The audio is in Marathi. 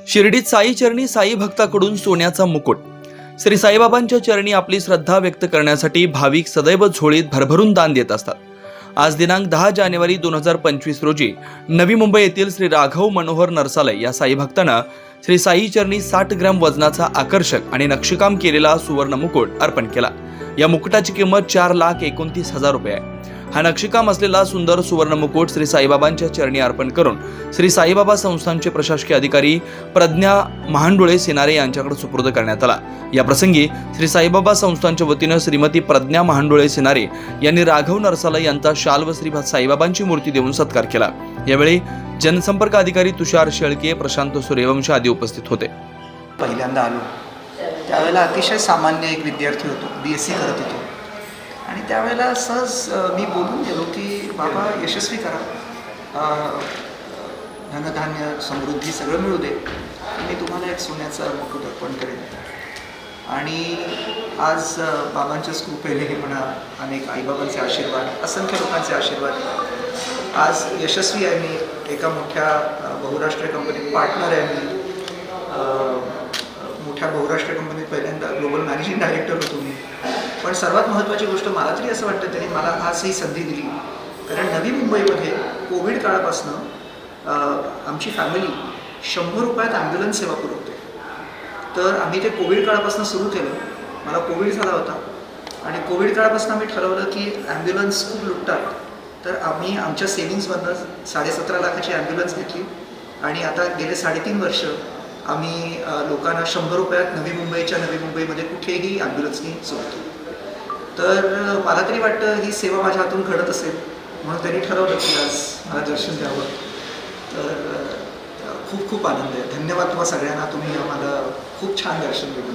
शिर्डीत साई चरणी साई भक्ताकडून सोन्याचा मुकुट। श्री साईबाबांच्या चरणी आपली श्रद्धा व्यक्त करण्यासाठी भाविक सदैव झोळीत भरभरून दान देत असतात। आज दिनांक 10 जानेवारी 2025 रोजी नवी मुंबई येथील श्री राघव मनोहर नरसालय या साई भक्तांना श्री साई चरणी 60 ग्रॅम वजनाचा आकर्षक आणि नक्षीकाम केलेला सुवर्ण मुकुट अर्पण केला। या मुकुटाची किंमत 4,29,000 रुपये आहे। हा नक्षीकाम असलेला सुंदर सुवर्ण मुकुट श्री साईबाबांच्या चरणी अर्पण करून श्री साईबाबा संस्थानचे प्रशासकीय अधिकारी प्रज्ञा महांडुळे सिनारे यांच्याकडे सुपूर्द करण्यात आला। या प्रसंगी श्री साईबाबा संस्थानच्या वतीने श्रीमती प्रज्ञा महांडुळे सिनारे यांनी राघव नरसालय यांचा शाल व श्री साईबाबांची मूर्ती देऊन सत्कार केला। यावेळी जनसंपर्क अधिकारी तुषार शेळके, प्रशांत सूर्यवंशी आदी उपस्थित होते। पहिल्यांदा आलो त्यावेळेला अतिशय सामान्य एक विद्यार्थी होतो, BSc करत होतो आणि त्यावेळेला सहज मी बोलून गेलो की बाबा यशस्वी करा, धनधान्य समृद्धी सगळं मिळू दे, मी तुम्हाला एक सोन्याचा मुकुट अर्पण करेन। आणि आज बाबांच्याच कृपेने हे म्हणा, अनेक आईबाबांचे आशीर्वाद, असंख्य लोकांचे आशीर्वाद, आज यशस्वी आहे मी, एका मोठ्या बहुराष्ट्रीय कंपनीत पार्टनर आहे मी, मोठ्या बहुराष्ट्रीय कंपनीत पहिल्यांदा ग्लोबल मॅनेजिंग डायरेक्टर होतो मी। पण सर्वात महत्त्वाची गोष्ट मला तरी असं वाटतं त्यांनी मला आज ही संधी दिली, कारण नवी मुंबईमध्ये कोविड काळापासनं आमची फॅमिली 100 रुपयात ॲम्ब्युलन्स सेवा पुरवते। तर आम्ही ते कोविड काळापासून सुरू केलं। मला कोविड झाला होता आणि कोविड काळापासून आम्ही ठरवलं की ॲम्ब्युलन्स खूप लुटतात, तर आम्ही आमच्या सेव्हिंग्समधनं 17.5 लाखाची ॲम्ब्युलन्स घेतली आणि आता गेले 3.5 वर्ष आम्ही लोकांना 100 रुपयात नवी मुंबईमध्ये कुठेही ॲम्ब्युलन्सनी सोडतो। तर मला तरी वाटतं ही सेवा माझ्या हातून घडत असेल, म्हणून त्यांनी ठरवलं की आज मला दर्शन द्यावं। तर खूप खूप आनंद आहे। धन्यवाद तुम्हा सगळ्यांना, तुम्ही आम्हाला खूप छान दर्शन दिलं।